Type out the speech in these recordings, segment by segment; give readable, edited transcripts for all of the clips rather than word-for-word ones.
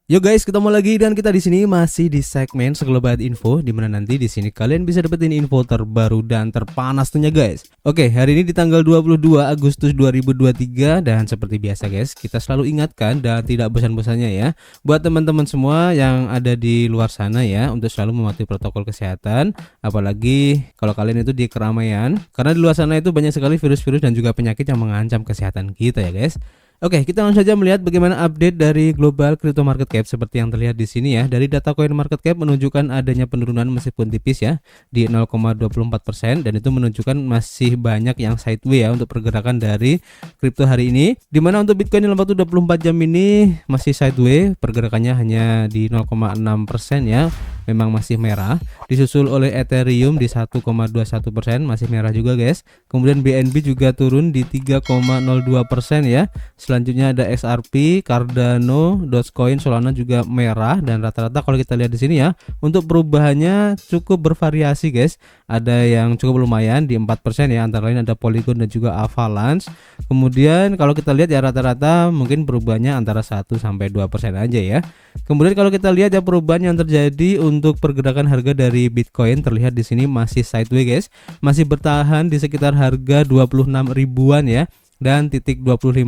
Yo guys, ketemu lagi dan kita di sini masih di segmen Segelobat Info, di mana nanti di sini kalian bisa dapetin info terbaru dan terpanas tentunya guys. Oke, hari ini di tanggal 22 Agustus 2023 dan seperti biasa guys, kita selalu ingatkan dan tidak bosan-bosannya ya buat teman-teman semua yang ada di luar sana ya untuk selalu mematuhi protokol kesehatan, apalagi kalau kalian itu di keramaian, karena di luar sana itu banyak sekali virus-virus dan juga penyakit yang mengancam kesehatan kita ya guys. Oke, kita langsung saja melihat bagaimana update dari global crypto market cap seperti yang terlihat di sini ya. Dari data coin market cap menunjukkan adanya penurunan meskipun tipis ya di 0,24% dan itu menunjukkan masih banyak yang sideways ya untuk pergerakan dari kripto hari ini. Dimana untuk Bitcoin dalam waktu 24 jam ini masih sideways, pergerakannya hanya di 0,6% ya. Memang masih merah, disusul oleh Ethereum di 1,21%, masih merah juga guys. Kemudian BNB juga turun di 3,02% ya. Selanjutnya ada XRP, Cardano, Dogecoin, Solana juga merah dan rata-rata kalau kita lihat di sini ya, untuk perubahannya cukup bervariasi guys. Ada yang cukup lumayan di 4% ya, antara lain ada Polygon dan juga Avalanche. Kemudian kalau kita lihat ya rata-rata mungkin perubahannya antara 1-2% aja ya. Kemudian kalau kita lihat ya perubahan yang terjadi untuk pergerakan harga dari Bitcoin terlihat di sini masih sideways guys, masih bertahan di sekitar harga 26 ribuan ya. Dan titik 25.000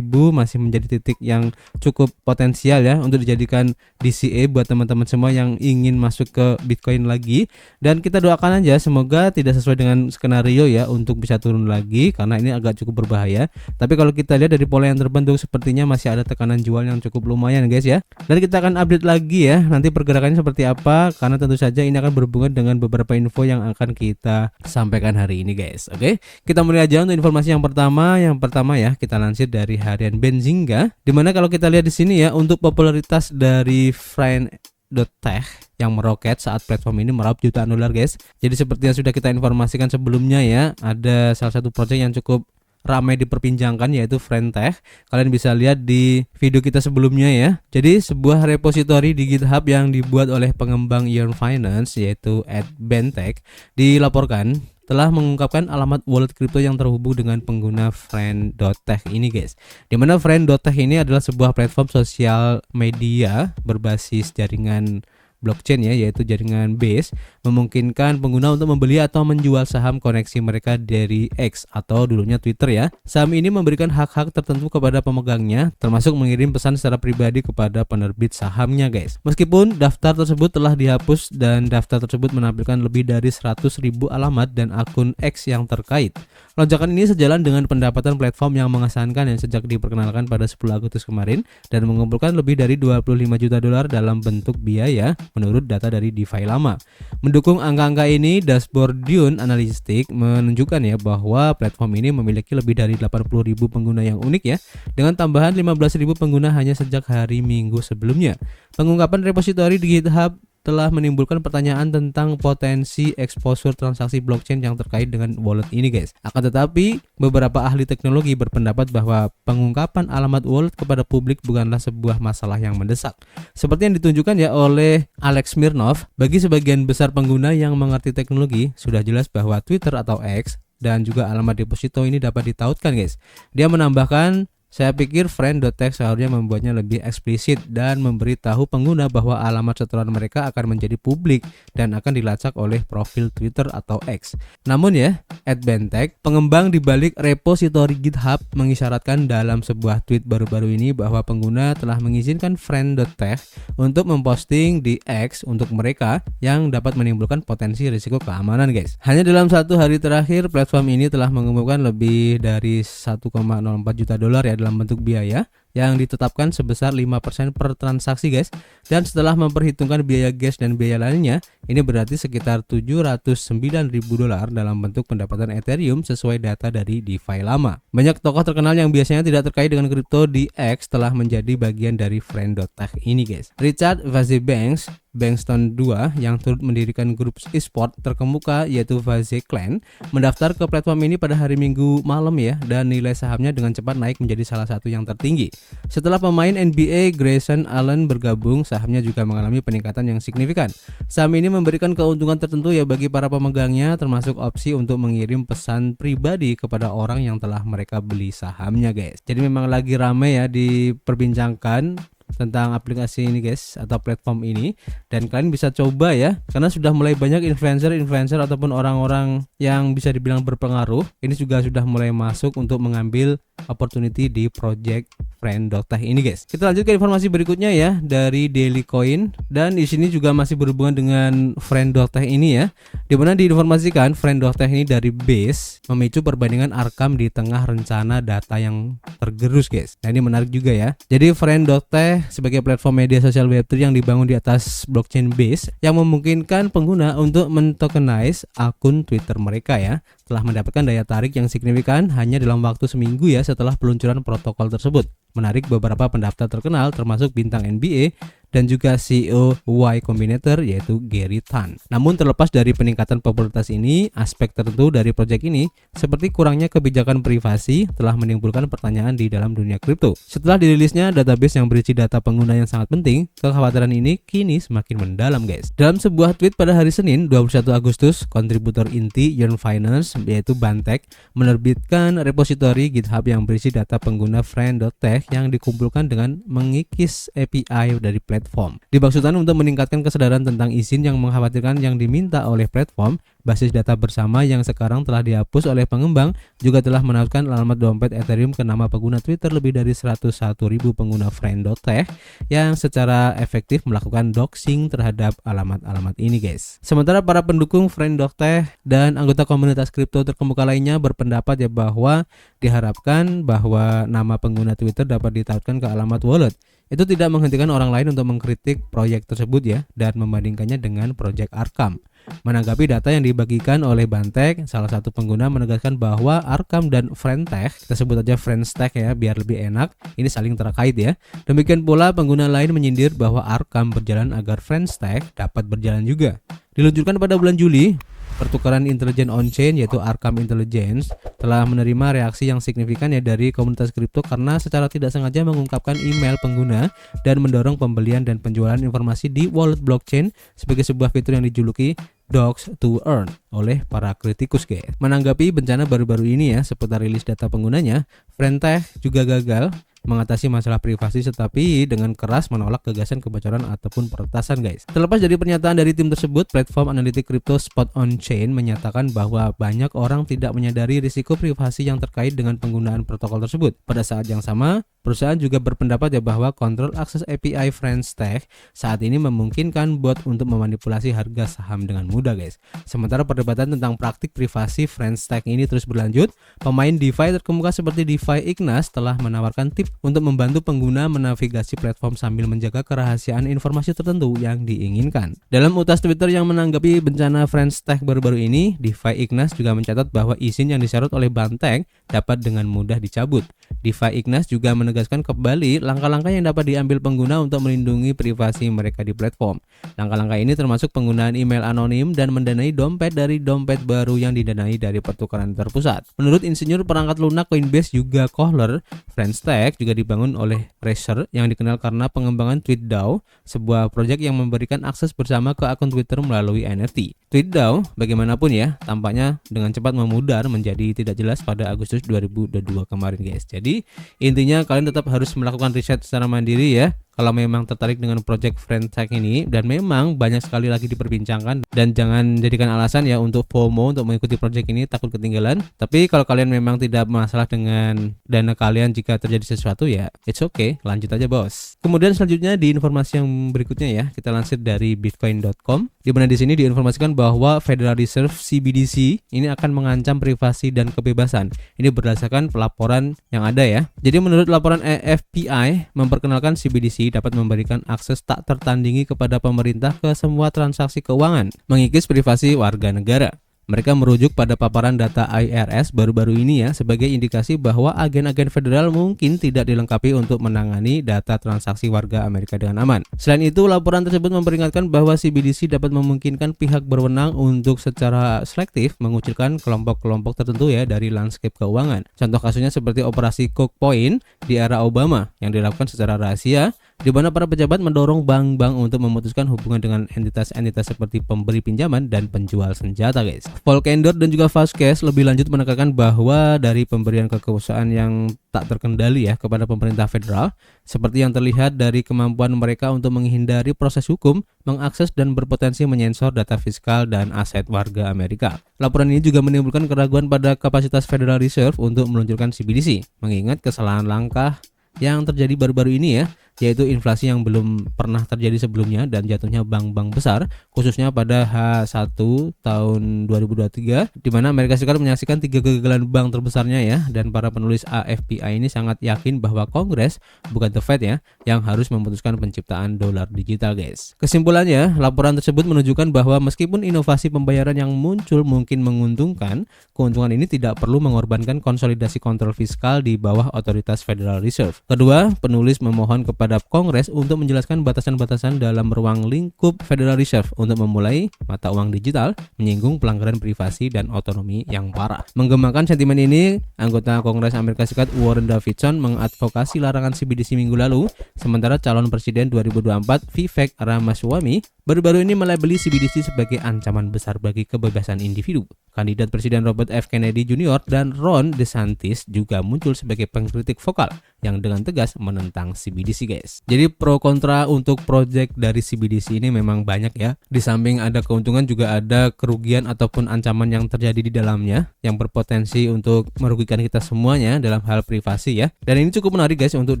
masih menjadi titik yang cukup potensial ya untuk dijadikan DCA buat teman-teman semua yang ingin masuk ke Bitcoin lagi. Dan kita doakan aja semoga tidak sesuai dengan skenario ya untuk bisa turun lagi, karena ini agak cukup berbahaya. Tapi kalau kita lihat dari pola yang terbentuk sepertinya masih ada tekanan jual yang cukup lumayan guys ya. Dan kita akan update lagi ya nanti pergerakannya seperti apa, karena tentu saja ini akan berhubungan dengan beberapa info yang akan kita sampaikan hari ini guys. Oke, kita mulai aja untuk informasi yang pertama. Ya, kita lansir dari harian Benzinga, dimana kalau kita lihat di sini ya untuk popularitas dari Friend.tech yang meroket saat platform ini meraup jutaan dolar guys. Jadi seperti yang sudah kita informasikan sebelumnya ya, ada salah satu project yang cukup ramai diperbincangkan yaitu Friend.tech. Kalian bisa lihat di video kita sebelumnya ya. Jadi sebuah repositori di GitHub yang dibuat oleh pengembang Yearn Finance yaitu @bentech dilaporkan telah mengungkapkan alamat wallet kripto yang terhubung dengan pengguna Friend.tech ini guys. Dimana Friend.tech ini adalah sebuah platform sosial media berbasis jaringan blockchain ya, yaitu jaringan Base, memungkinkan pengguna untuk membeli atau menjual saham koneksi mereka dari X atau dulunya Twitter ya. Saham ini memberikan hak-hak tertentu kepada pemegangnya, termasuk mengirim pesan secara pribadi kepada penerbit sahamnya guys. Meskipun daftar tersebut telah dihapus dan daftar tersebut menampilkan lebih dari 100.000 alamat dan akun X yang terkait. Lonjakan ini sejalan dengan pendapatan platform yang mengesankan yang sejak diperkenalkan pada 10 Agustus kemarin dan mengumpulkan lebih dari 25 juta dolar dalam bentuk biaya menurut data dari DeFi lama. Mendukung angka-angka ini, dashboard Dune Analytics menunjukkan ya bahwa platform ini memiliki lebih dari 80.000 pengguna yang unik ya, dengan tambahan 15.000 pengguna hanya sejak hari Minggu sebelumnya. Pengungkapan repositori di GitHub telah menimbulkan pertanyaan tentang potensi exposure transaksi blockchain yang terkait dengan wallet ini guys. Akan tetapi beberapa ahli teknologi berpendapat bahwa pengungkapan alamat wallet kepada publik bukanlah sebuah masalah yang mendesak. Seperti yang ditunjukkan ya oleh Alex Smirnov, bagi sebagian besar pengguna yang mengerti teknologi sudah jelas bahwa Twitter atau X dan juga alamat deposito ini dapat ditautkan guys. Dia menambahkan, saya pikir Friend.tech seharusnya membuatnya lebih eksplisit dan memberitahu pengguna bahwa alamat setoran mereka akan menjadi publik dan akan dilacak oleh profil Twitter atau X. Namun ya, @bentech, pengembang di balik repositori GitHub, mengisyaratkan dalam sebuah tweet baru-baru ini bahwa pengguna telah mengizinkan Friend.tech untuk memposting di X untuk mereka yang dapat menimbulkan potensi risiko keamanan guys. Hanya dalam satu hari terakhir, platform ini telah mengumpulkan lebih dari 1,04 juta dolar ya dalam bentuk biaya yang ditetapkan sebesar 5% per transaksi guys. Dan setelah memperhitungkan biaya gas dan biaya lainnya, ini berarti sekitar 709.000 dolar dalam bentuk pendapatan Ethereum sesuai data dari DeFi lama. Banyak tokoh terkenal yang biasanya tidak terkait dengan kripto di X telah menjadi bagian dari Friend.tech ini guys. Richard Vazebanks Bankston 2 yang turut mendirikan grup e-sport terkemuka yaitu Vaze Clan mendaftar ke platform ini pada hari Minggu malam ya, dan nilai sahamnya dengan cepat naik menjadi salah satu yang tertinggi. Setelah pemain NBA Grayson Allen bergabung, sahamnya juga mengalami peningkatan yang signifikan. Saham ini memberikan keuntungan tertentu ya bagi para pemegangnya, termasuk opsi untuk mengirim pesan pribadi kepada orang yang telah mereka beli sahamnya guys. Jadi memang lagi ramai ya diperbincangkan tentang aplikasi ini guys, atau platform ini, dan kalian bisa coba ya, karena sudah mulai banyak influencer ataupun orang-orang yang bisa dibilang berpengaruh ini juga sudah mulai masuk untuk mengambil opportunity di project Friend.tech ini guys. Kita lanjut ke informasi berikutnya ya, dari Daily Coin, dan di sini juga masih berhubungan dengan Friend.tech ini ya, dimana diinformasikan Friend.tech ini dari base memicu perbandingan Arkham di tengah rencana data yang tergerus guys. Nah ini menarik juga ya. Jadi Friend.tech sebagai platform media sosial Web3 yang dibangun di atas blockchain base yang memungkinkan pengguna untuk mentokenize akun Twitter mereka ya, telah mendapatkan daya tarik yang signifikan hanya dalam waktu seminggu ya setelah peluncuran protokol tersebut. Menarik beberapa pendaftar terkenal termasuk bintang NBA dan juga CEO Y Combinator yaitu Gary Tan. Namun terlepas dari peningkatan popularitas ini, aspek tertentu dari proyek ini seperti kurangnya kebijakan privasi telah menimbulkan pertanyaan di dalam dunia kripto. Setelah dirilisnya database yang berisi data pengguna yang sangat penting, kekhawatiran ini kini semakin mendalam guys. Dalam sebuah tweet pada hari Senin 21 Agustus, kontributor inti Yearn Finance yaitu Bantek menerbitkan repositori GitHub yang berisi data pengguna Friend.tech yang dikumpulkan dengan mengikis API dari platform. Dimaksudkan untuk meningkatkan kesadaran tentang izin yang mengkhawatirkan yang diminta oleh platform. Basis data bersama yang sekarang telah dihapus oleh pengembang juga telah menautkan alamat dompet Ethereum ke nama pengguna Twitter lebih dari 101.000 pengguna Friend.tech yang secara efektif melakukan doxing terhadap alamat-alamat ini guys. Sementara para pendukung Friend.tech dan anggota komunitas kripto terkemuka lainnya berpendapat ya bahwa diharapkan bahwa nama pengguna Twitter dapat ditautkan ke alamat wallet. Itu tidak menghentikan orang lain untuk mengkritik proyek tersebut ya, dan membandingkannya dengan proyek Arkham. Menanggapi data yang dibagikan oleh Bantek, salah satu pengguna menegaskan bahwa Arkham dan Friend.tech, kita sebut aja Friend.tech ya biar lebih enak, ini saling terkait ya. Demikian pula pengguna lain menyindir bahwa Arkham berjalan agar Friend.tech dapat berjalan juga. Diluncurkan pada bulan Juli, pertukaran intelijen on-chain yaitu Arkham Intelligence telah menerima reaksi yang signifikan ya dari komunitas kripto karena secara tidak sengaja mengungkapkan email pengguna dan mendorong pembelian dan penjualan informasi di wallet blockchain sebagai sebuah fitur yang dijuluki Docs to Earn oleh para kritikus guys. Menanggapi bencana baru-baru ini ya seputar rilis data penggunanya, Friend.tech juga gagal mengatasi masalah privasi tetapi dengan keras menolak gagasan kebocoran ataupun peretasan guys. Terlepas dari pernyataan dari tim tersebut, platform analitik kripto Spot On Chain menyatakan bahwa banyak orang tidak menyadari risiko privasi yang terkait dengan penggunaan protokol tersebut. Pada saat yang sama, perusahaan juga berpendapat ya bahwa kontrol akses API Friend.tech saat ini memungkinkan bot untuk memanipulasi harga saham dengan mudah guys. Sementara perdebatan tentang praktik privasi Friend.tech ini terus berlanjut, pemain DeFi terkemuka seperti DeFi Ignas telah menawarkan tips untuk membantu pengguna menavigasi platform sambil menjaga kerahasiaan informasi tertentu yang diinginkan. Dalam utas Twitter yang menanggapi bencana Friend.tech baru-baru ini, DeFi Ignas juga mencatat bahwa izin yang disyarat oleh Bantek dapat dengan mudah dicabut. DeFi Ignas juga menegaskan kembali langkah-langkah yang dapat diambil pengguna untuk melindungi privasi mereka di platform. Langkah-langkah ini termasuk penggunaan email anonim dan mendanai dompet dari dompet baru yang didanai dari pertukaran terpusat. Menurut insinyur perangkat lunak Coinbase juga Kohler, Friend.tech juga dibangun oleh Razer yang dikenal karena pengembangan TweetDAO, sebuah proyek yang memberikan akses bersama ke akun Twitter melalui NFT. TweetDAO bagaimanapun ya, tampaknya dengan cepat memudar menjadi tidak jelas pada Agustus 2022 kemarin guys. Jadi intinya kalian tetap harus melakukan riset secara mandiri ya. Kalau memang tertarik dengan project Friend.tech ini dan memang banyak sekali lagi diperbincangkan, dan jangan jadikan alasan ya untuk FOMO untuk mengikuti project ini takut ketinggalan. Tapi kalau kalian memang tidak masalah dengan dana kalian jika terjadi sesuatu ya it's okay, lanjut aja bos. Kemudian selanjutnya di informasi yang berikutnya ya, kita lansir dari bitcoin.com di mana di sini diinformasikan bahwa Federal Reserve CBDC ini akan mengancam privasi dan kebebasan. Ini berdasarkan pelaporan yang ada ya. Jadi menurut laporan AFPI memperkenalkan CBDC dapat memberikan akses tak tertandingi kepada pemerintah ke semua transaksi keuangan, mengikis privasi warga negara. Mereka merujuk pada paparan data IRS baru-baru ini ya sebagai indikasi bahwa agen-agen federal mungkin tidak dilengkapi untuk menangani data transaksi warga Amerika dengan aman. Selain itu, laporan tersebut memperingatkan bahwa CBDC dapat memungkinkan pihak berwenang untuk secara selektif mengucilkan kelompok-kelompok tertentu ya dari landscape keuangan. Contoh kasusnya seperti operasi Coke Point di era Obama yang dilakukan secara rahasia di mana para pejabat mendorong bank-bank untuk memutuskan hubungan dengan entitas-entitas seperti pemberi pinjaman dan penjual senjata, guys. Volkander dan juga Vasquez lebih lanjut menekankan bahwa dari pemberian kekuasaan yang tak terkendali ya kepada pemerintah federal, seperti yang terlihat dari kemampuan mereka untuk menghindari proses hukum, mengakses dan berpotensi menyensor data fiskal dan aset warga Amerika. Laporan ini juga menimbulkan keraguan pada kapasitas Federal Reserve untuk meluncurkan CBDC, mengingat kesalahan langkah yang terjadi baru-baru ini ya, yaitu inflasi yang belum pernah terjadi sebelumnya dan jatuhnya bank-bank besar, khususnya pada H1 tahun 2023, di mana Amerika Serikat menyaksikan 3 kegagalan bank terbesarnya ya, dan para penulis AFPI ini sangat yakin bahwa Kongres, bukan The Fed ya, yang harus memutuskan penciptaan dolar digital, guys. Kesimpulannya, laporan tersebut menunjukkan bahwa meskipun inovasi pembayaran yang muncul mungkin menguntungkan, keuntungan ini tidak perlu mengorbankan konsolidasi kontrol fiskal di bawah otoritas Federal Reserve. Kedua, penulis memohon kepada Kongres untuk menjelaskan batasan-batasan dalam ruang lingkup Federal Reserve untuk memulai mata uang digital, menyinggung pelanggaran privasi dan otonomi yang parah. Menggemakan sentimen ini, anggota Kongres Amerika Serikat Warren Davidson mengadvokasi larangan CBDC minggu lalu, sementara calon presiden 2024 Vivek Ramaswamy baru-baru ini melabeli CBDC sebagai ancaman besar bagi kebebasan individu. Kandidat Presiden Robert F. Kennedy Jr. dan Ron DeSantis juga muncul sebagai pengkritik vokal yang dengan tegas menentang CBDC, guys. Jadi pro kontra untuk proyek dari CBDC ini memang banyak ya. Di samping ada keuntungan juga ada kerugian ataupun ancaman yang terjadi di dalamnya yang berpotensi untuk merugikan kita semuanya dalam hal privasi ya. Dan ini cukup menarik, guys, untuk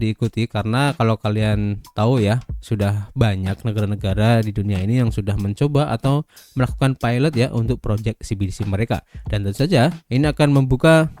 diikuti karena kalau kalian tahu ya, sudah banyak negara-negara di dunia ini yang sudah mencoba atau melakukan pilot ya untuk proyek CBDC mereka. Dan tentu saja ini akan membuka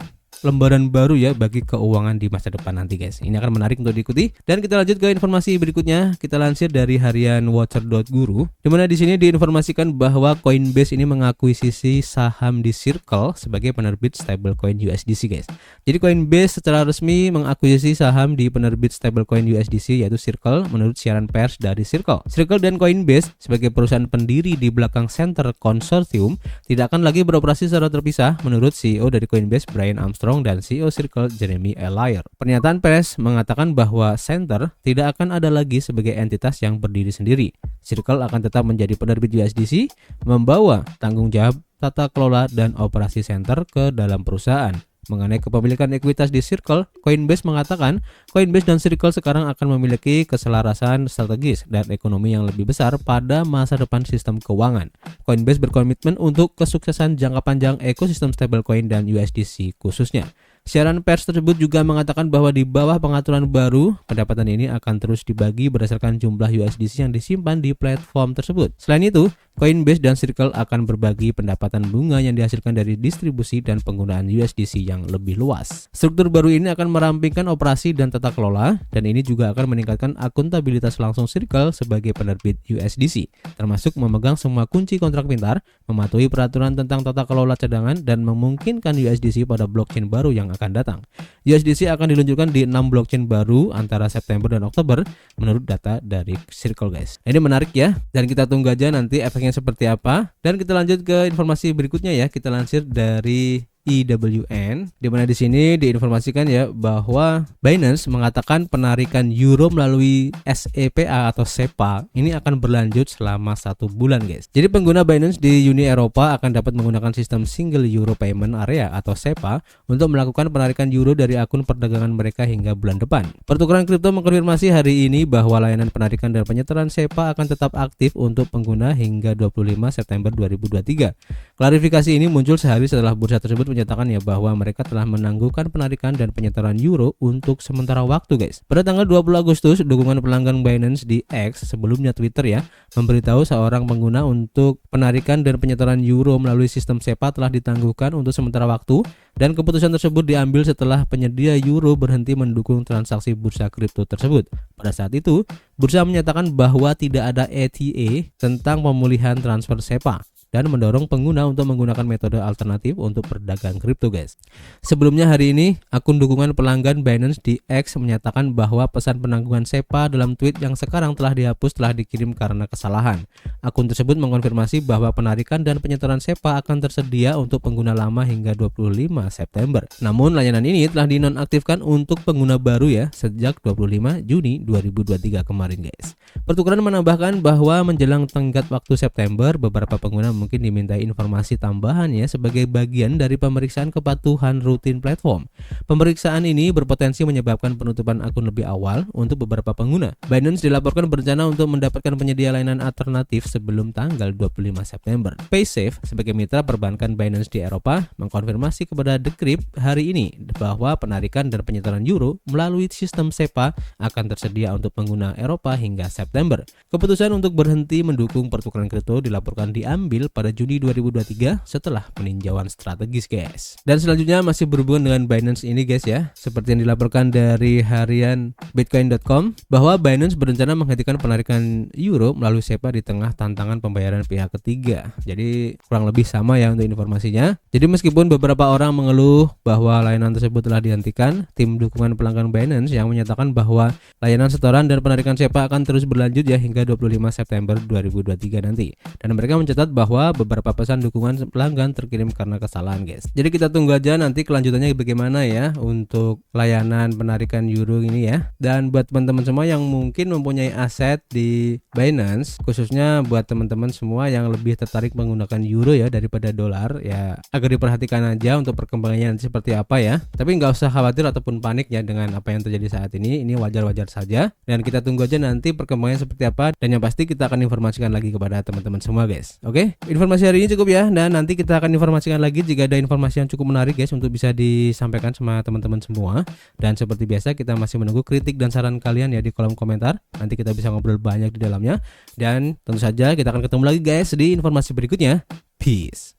lembaran baru ya bagi keuangan di masa depan nanti, guys. Ini akan menarik untuk diikuti. Dan kita lanjut ke informasi berikutnya. Kita lansir dari harian Watcher.guru, di mana di sini diinformasikan bahwa Coinbase ini mengakuisisi saham di Circle sebagai penerbit stablecoin USDC, guys. Jadi Coinbase secara resmi mengakuisisi saham di penerbit stablecoin USDC yaitu Circle menurut siaran pers dari Circle. Circle dan Coinbase sebagai perusahaan pendiri di belakang Center Consortium tidak akan lagi beroperasi secara terpisah menurut CEO dari Coinbase Brian Armstrong dan CEO Circle Jeremy Allaire. Pernyataan pers mengatakan bahwa Center tidak akan ada lagi sebagai entitas yang berdiri sendiri. Circle akan tetap menjadi penerbit USDC, membawa tanggung jawab tata kelola dan operasi Center ke dalam perusahaan. Mengenai kepemilikan ekuitas di Circle, Coinbase mengatakan Coinbase dan Circle sekarang akan memiliki keselarasan strategis dan ekonomi yang lebih besar pada masa depan sistem keuangan. Coinbase berkomitmen untuk kesuksesan jangka panjang ekosistem stablecoin dan USDC khususnya. Siaran pers tersebut juga mengatakan bahwa di bawah pengaturan baru, pendapatan ini akan terus dibagi berdasarkan jumlah USDC yang disimpan di platform tersebut. Selain itu, Coinbase dan Circle akan berbagi pendapatan bunga yang dihasilkan dari distribusi dan penggunaan USDC yang lebih luas. Struktur baru ini akan merampingkan operasi dan tata kelola, dan ini juga akan meningkatkan akuntabilitas langsung Circle sebagai penerbit USDC, termasuk memegang semua kunci kontrak pintar, mematuhi peraturan tentang tata kelola cadangan, dan memungkinkan USDC pada blockchain baru yang akan datang. USDC akan diluncurkan di 6 blockchain baru antara September dan Oktober menurut data dari Circle, guys. Ini menarik ya, dan kita tunggu aja nanti efeknya seperti apa. Dan kita lanjut ke informasi berikutnya ya. Kita lansir dari IWN, di mana di sini diinformasikan ya bahwa Binance mengatakan penarikan euro melalui SEPA atau SEPA ini akan berlanjut selama 1 bulan, guys. Jadi pengguna Binance di Uni Eropa akan dapat menggunakan sistem Single Euro Payment Area atau SEPA untuk melakukan penarikan euro dari akun perdagangan mereka hingga bulan depan. Pertukaran kripto mengkonfirmasi hari ini bahwa layanan penarikan dan penyetoran SEPA akan tetap aktif untuk pengguna hingga 25 September 2023. Klarifikasi ini muncul sehari setelah bursa tersebut menyatakan ya bahwa mereka telah menangguhkan penarikan dan penyetoran euro untuk sementara waktu, guys. Pada tanggal 20 Agustus, dukungan pelanggan Binance di X, sebelumnya Twitter ya, memberitahu seorang pengguna untuk penarikan dan penyetoran euro melalui sistem SEPA telah ditangguhkan untuk sementara waktu, dan keputusan tersebut diambil setelah penyedia euro berhenti mendukung transaksi bursa kripto tersebut. Pada saat itu, bursa menyatakan bahwa tidak ada ETA tentang pemulihan transfer SEPA. dan mendorong pengguna untuk menggunakan metode alternatif untuk berdagang kripto guys. Sebelumnya hari ini, akun dukungan pelanggan Binance di X menyatakan bahwa pesan penangguhan SEPA dalam tweet yang sekarang telah dihapus telah dikirim karena kesalahan. Akun tersebut mengkonfirmasi bahwa penarikan dan penyetoran SEPA akan tersedia untuk pengguna lama hingga 25 September. Namun layanan ini telah dinonaktifkan untuk pengguna baru ya sejak 25 Juni 2023 kemarin guys. Pertukaran menambahkan bahwa menjelang tenggat waktu September, beberapa pengguna mungkin dimintai informasi tambahan ya sebagai bagian dari pemeriksaan kepatuhan rutin platform. Pemeriksaan ini berpotensi menyebabkan penutupan akun lebih awal untuk beberapa pengguna. Binance dilaporkan berencana untuk mendapatkan penyedia layanan alternatif sebelum tanggal 25 September. Paysafe sebagai mitra perbankan Binance di Eropa mengkonfirmasi kepada Decrypt hari ini bahwa penarikan dan penyetoran euro melalui sistem SEPA akan tersedia untuk pengguna Eropa hingga September. Keputusan untuk berhenti mendukung pertukaran kripto dilaporkan diambil pada Juni 2023 setelah peninjauan strategis guys. Dan selanjutnya masih berhubungan dengan Binance ini guys ya. Seperti yang dilaporkan dari harian bitcoin.com bahwa Binance berencana menghentikan penarikan euro melalui SEPA di tengah tantangan pembayaran pihak ketiga. Jadi kurang lebih sama ya untuk informasinya. Jadi meskipun beberapa orang mengeluh bahwa layanan tersebut telah dihentikan, tim dukungan pelanggan Binance yang menyatakan bahwa layanan setoran dan penarikan SEPA akan terus berlanjut ya hingga 25 September 2023 nanti. Dan mereka mencatat bahwa beberapa pesan dukungan pelanggan terkirim karena kesalahan guys. Jadi kita tunggu aja nanti kelanjutannya bagaimana ya untuk layanan penarikan euro ini ya. Dan buat teman-teman semua yang mungkin mempunyai aset di Binance, khususnya buat teman-teman semua yang lebih tertarik menggunakan euro ya daripada dolar ya, agar diperhatikan aja untuk perkembangannya nanti seperti apa ya. Tapi nggak usah khawatir ataupun panik ya dengan apa yang terjadi saat ini wajar-wajar saja. Dan kita tunggu aja nanti perkembangannya seperti apa, dan yang pasti kita akan informasikan lagi kepada teman-teman semua guys. Oke, informasi hari ini cukup ya, dan nanti kita akan informasikan lagi jika ada informasi yang cukup menarik guys untuk bisa disampaikan sama teman-teman semua. Dan seperti biasa kita masih menunggu kritik dan saran kalian ya di kolom komentar. Nanti kita bisa ngobrol banyak di dalamnya, dan tentu saja kita akan ketemu lagi guys di informasi berikutnya. Peace.